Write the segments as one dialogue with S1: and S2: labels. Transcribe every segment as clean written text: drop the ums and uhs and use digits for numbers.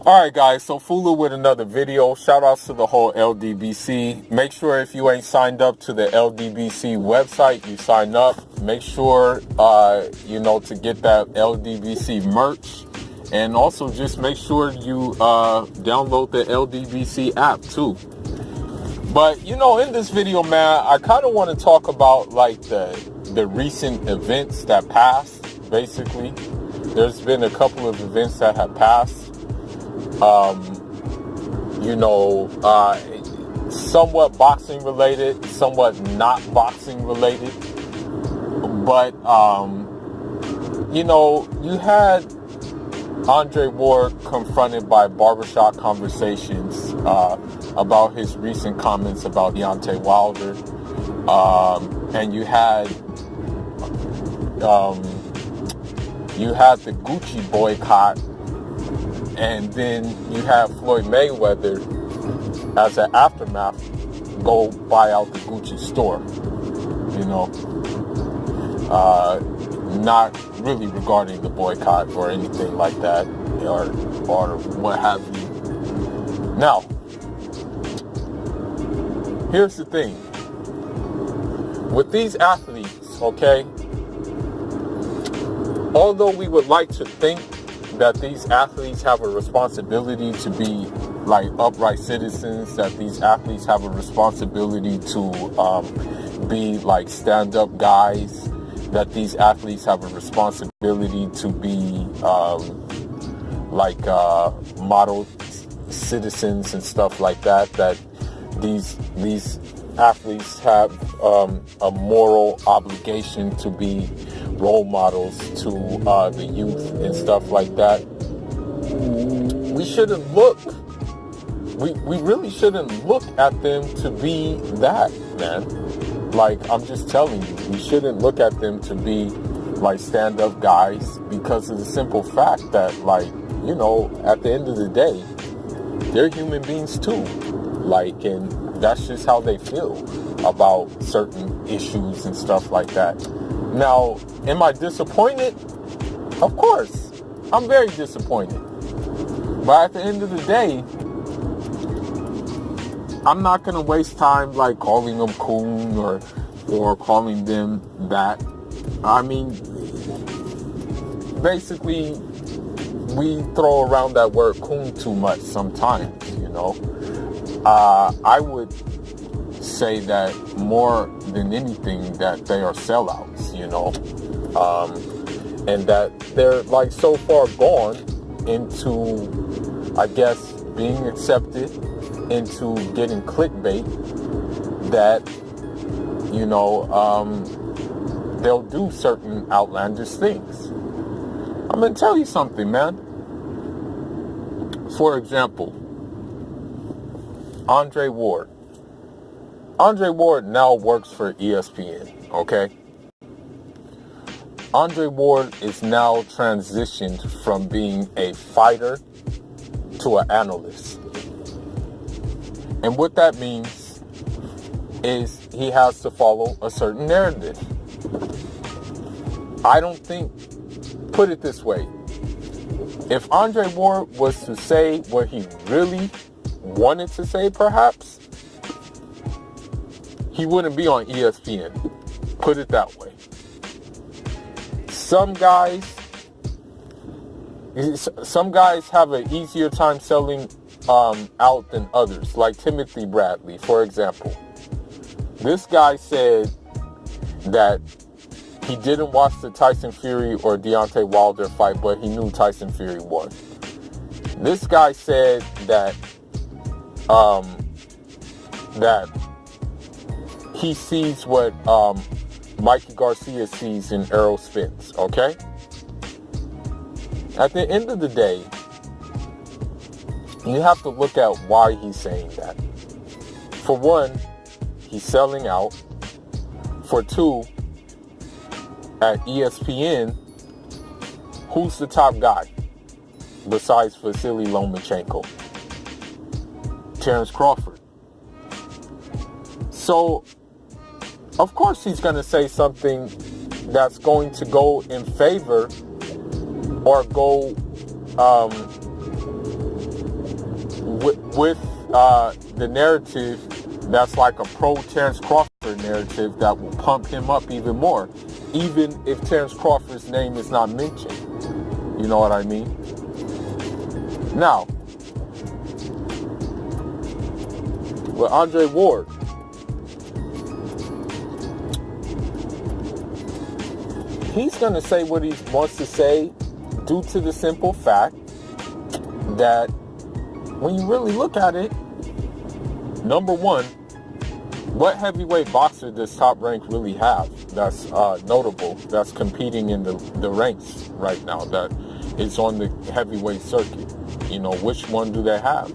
S1: All right, guys, so Fula with another video. Shout outs to the whole LDBC. Make sure if you ain't signed up to the LDBC website, you sign up. Make sure, to get that LDBC merch. And also just make sure you download the LDBC app too. But, in this video, man, I kind of want to talk about like the recent events that passed, basically. There's been a couple of events that have passed. Somewhat boxing related, somewhat not boxing related. But, you had Andre Ward confronted by Barbershop Conversations about his recent comments about Deontay Wilder. And you had the Gucci boycott. And then you have Floyd Mayweather, as an aftermath, go buy out the Gucci store. Not really regarding the boycott or anything like that, or what have you. Now, here's the thing. With these athletes, okay, although we would like to think that these athletes have a responsibility to be like upright citizens, that these athletes have a responsibility to be like stand-up guys, that these athletes have a responsibility to be model citizens and stuff like that, that these athletes have a moral obligation to be role models to the youth and stuff like that. We shouldn't look, we really shouldn't look at them to be that, man. Like, I'm just telling you, we shouldn't look at them to be like stand-up guys, because of the simple fact that, at the end of the day, they're human beings too. And that's just how they feel about certain issues and stuff like that. Now, am I disappointed? Of course, I'm very disappointed. But at the end of the day, I'm not going to waste time calling them coon or calling them that. I mean, basically, we throw around that word coon too much sometimes, I would say that more than anything that they are sellouts, and that they're so far gone into, I guess, being accepted, into getting clickbait, that they'll do certain outlandish things. I'm gonna tell you something, man. For example, Andre Ward now works for ESPN, okay? Andre Ward is now transitioned from being a fighter to an analyst. And what that means is he has to follow a certain narrative. I don't think, put it this way, if Andre Ward was to say what he really wanted to say, perhaps, he wouldn't be on ESPN. Put it that way. Some guys have an easier time selling out than others, like Timothy Bradley, for example. This guy said that he didn't watch the Tyson Fury or Deontay Wilder fight, but he knew Tyson Fury won. This guy said that that he sees what Mikey Garcia sees in Errol Spence, okay? At the end of the day, you have to look at why he's saying that. For one, he's selling out. For two, at ESPN, who's the top guy besides Vasily Lomachenko? Terrence Crawford. So, of course he's going to say something that's going to go in favor or go with the narrative that's like a pro Terrence Crawford narrative that will pump him up even more, even if Terrence Crawford's name is not mentioned. You know what I mean? Now, with Andre Ward, he's going to say what he wants to say due to the simple fact that when you really look at it, number one, what heavyweight boxer does Top Rank really have that's notable, that's competing in the ranks right now, that is on the heavyweight circuit? You know, which one do they have?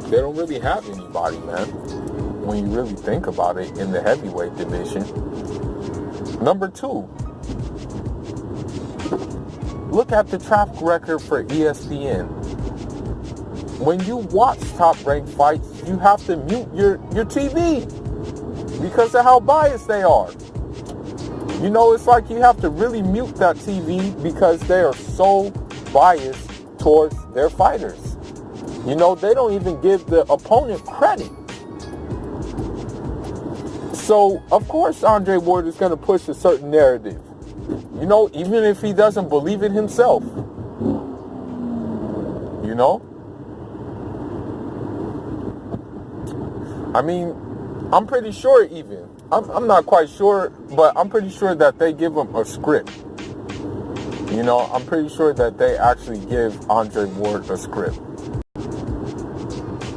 S1: They don't really have anybody, man, when you really think about it, in the heavyweight division. Number two, look at the track record for ESPN. When you watch Top Rank fights, you have to mute your TV because of how biased they are. You know, it's like you have to really mute that TV because they are so biased towards their fighters. You know, they don't even give the opponent credit. So, of course, Andre Ward is going to push a certain narrative. You know, even if he doesn't believe it himself. You know? I mean, I'm pretty sure even. I'm not quite sure, but I'm pretty sure that they give him a script. You know, I'm pretty sure that they actually give Andre Ward a script.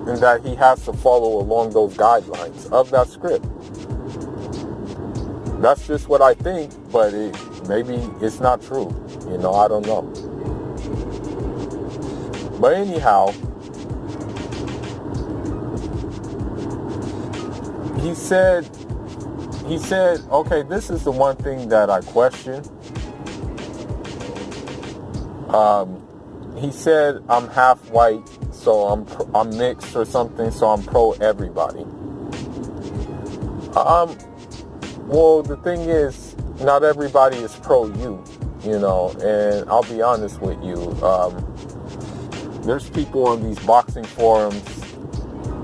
S1: And that he has to follow along those guidelines of that script. That's just what I think, but maybe it's not true. You know, I don't know. But anyhow, he said, okay, this is the one thing that I question. He said, I'm half white, so I'm mixed or something, so I'm pro everybody. Well, the thing is, not everybody is pro you, you know, and I'll be honest with you. There's people on these boxing forums,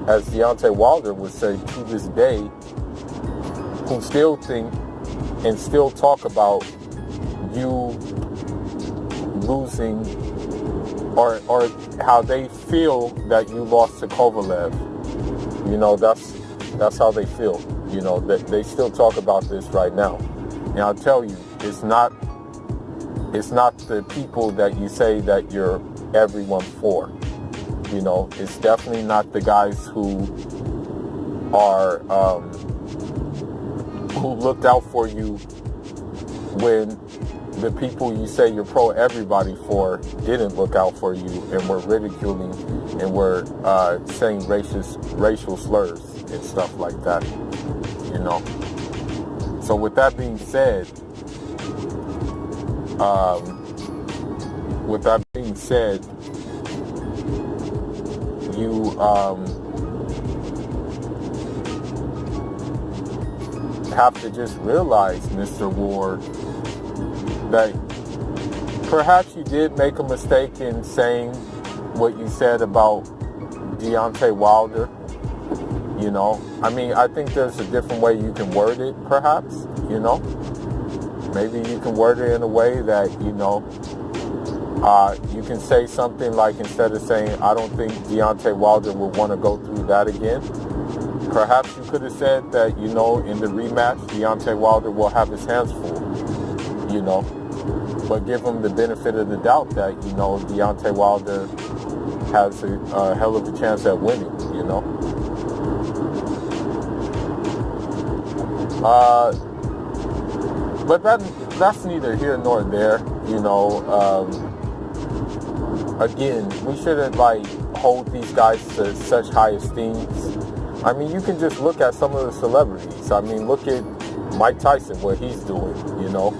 S1: as Deontay Wilder would say to this day, who still think and still talk about you losing, or how they feel that you lost to Kovalev. You know, that's how they feel. You know, that they still talk about this right now. And I'll tell you, it's not the people that you say that you're everyone for. You know, it's definitely not the guys who are who looked out for you when the people you say you're pro everybody for didn't look out for you and were ridiculing and were saying racial slurs and stuff like that. You know. So with that being said, you have to just realize, Mr. Ward, that perhaps you did make a mistake in saying what you said about Deontay Wilder. You know, I mean, I think there's a different way you can word it, perhaps, you know. Maybe you can word it in a way that, you know, you can say something like, instead of saying, I don't think Deontay Wilder would want to go through that again, perhaps you could have said that, you know, in the rematch, Deontay Wilder will have his hands full, you know. But give him the benefit of the doubt that, you know, Deontay Wilder has a hell of a chance at winning, you know. But that's neither here nor there, you know. Again, we shouldn't like hold these guys to such high esteems. I mean, you can just look at some of the celebrities. I mean, look at Mike Tyson, what he's doing, you know.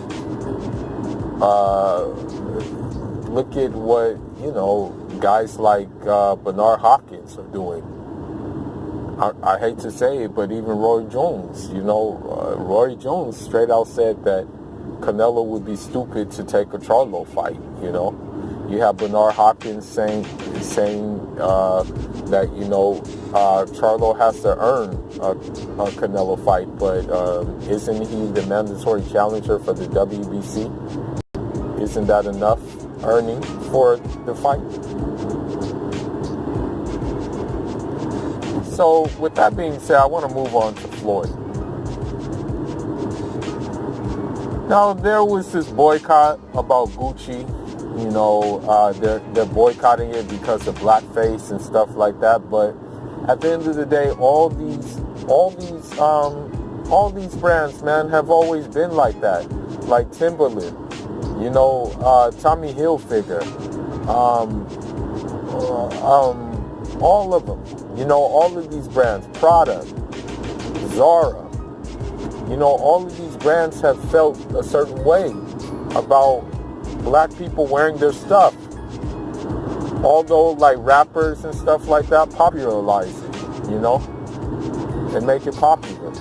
S1: Look at what, you know, guys like Bernard Hopkins are doing. I hate to say it, but even Roy Jones, you know, Roy Jones straight out said that Canelo would be stupid to take a Charlo fight, you know. You have Bernard Hopkins saying that Charlo has to earn a Canelo fight, but isn't he the mandatory challenger for the WBC? Isn't that enough earning for the fight? So with that being said, I want to move on to Floyd. Now, there was this boycott about Gucci. They're boycotting it because of blackface and stuff like that. But at the end of the day, all these brands, man, have always been like that. Like Timberland, Tommy Hilfiger, all of them. All of these brands, Prada, Zara. All of these brands have felt a certain way about black people wearing their stuff. Although, like, rappers and stuff like that popularize it, and make it popular.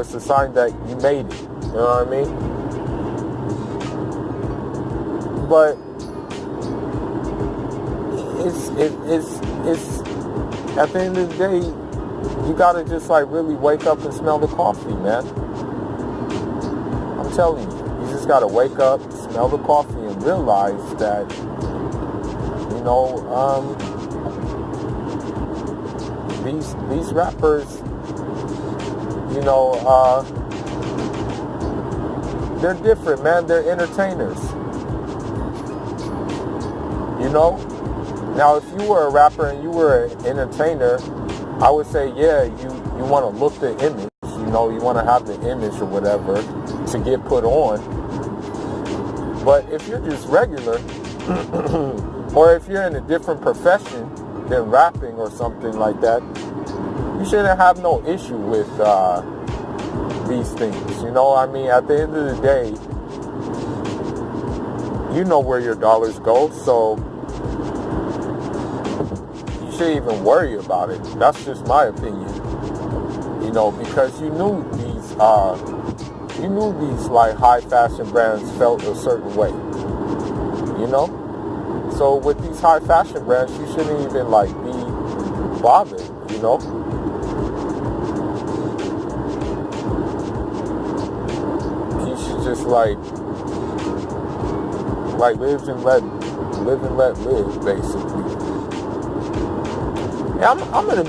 S1: It's a sign that you made it. You know what I mean? But it's at the end of the day, you gotta just really wake up and smell the coffee, man. I'm telling you, you just gotta wake up, smell the coffee, and realize that, these rappers, they're different, man. They're entertainers. Now, if you were a rapper and you were an entertainer, I would say, yeah, you want to look the image, you want to have the image or whatever to get put on. But if you're just regular, or if you're in a different profession than rapping or something like that, you shouldn't have no issue with these things. At the end of the day, you know where your dollars go, so you shouldn't even worry about it. That's just my opinion. Because you knew these like high fashion brands felt a certain way. So with these high fashion brands, you shouldn't even be bothered. You should just live and let live, basically. Yeah, I'm gonna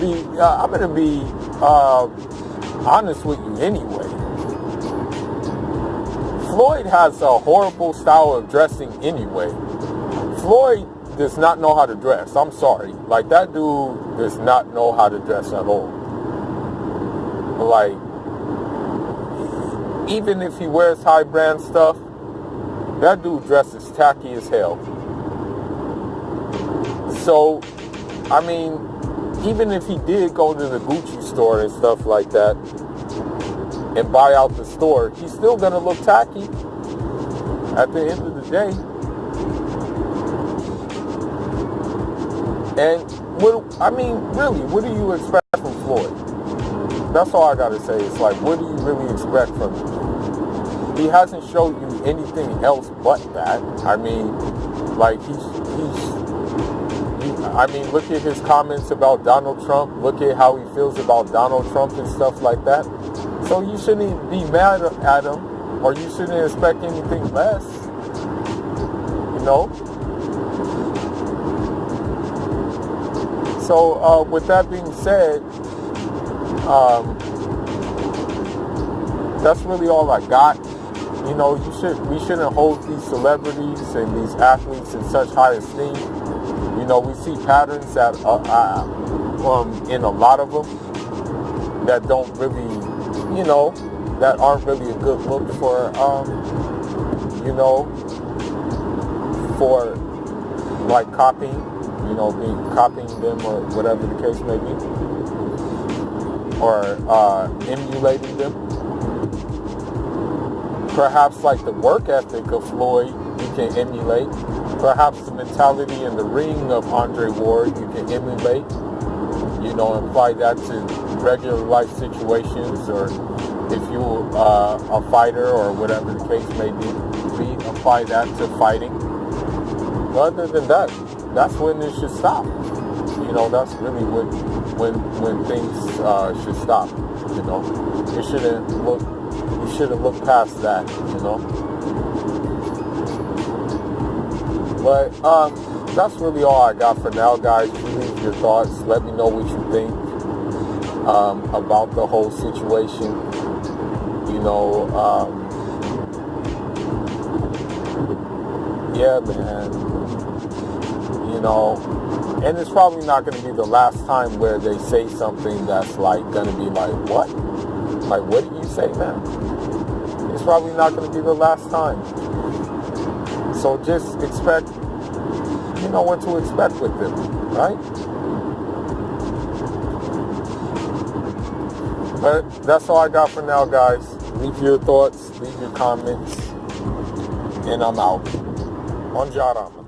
S1: be honest with you anyway. Floyd has a horrible style of dressing anyway. Floyd does not know how to dress. I'm sorry. That dude does not know how to dress at all. Even if he wears high brand stuff, that dude dresses tacky as hell. So, even if he did go to the Gucci store and stuff like that and buy out the store, he's still going to look tacky at the end of the day. And, what do you expect from Floyd? That's all I got to say. It's what do you really expect from him? He hasn't showed you anything else but that. Look at his comments about Donald Trump. Look at how he feels about Donald Trump and stuff like that. So you shouldn't be mad at him, or you shouldn't expect anything less. So with that being said, that's really all I got. We shouldn't hold these celebrities and these athletes in such high esteem. We see patterns that in a lot of them that don't really, that aren't really a good look for, for copying, copying them or whatever the case may be, or emulating them. Perhaps the work ethic of Floyd you can emulate. Perhaps the mentality in the ring of Andre Ward you can emulate. Apply that to regular life situations or if you a fighter or whatever the case may be, apply that to fighting. But other than that, that's when it should stop. You know, that's really when things should stop. You know, you shouldn't look past that. You know, but that's really all I got for now, guys. You leave your thoughts. Let me know what you think about the whole situation. You know, yeah, man. You know, and it's probably not going to be the last time where they say something that's like going to be like, what? Like, what did you say, man? It's probably not going to be the last time. So just expect, you know what to expect with them, right? But that's all I got for now, guys. Leave your thoughts, leave your comments, and I'm out. On Jarama.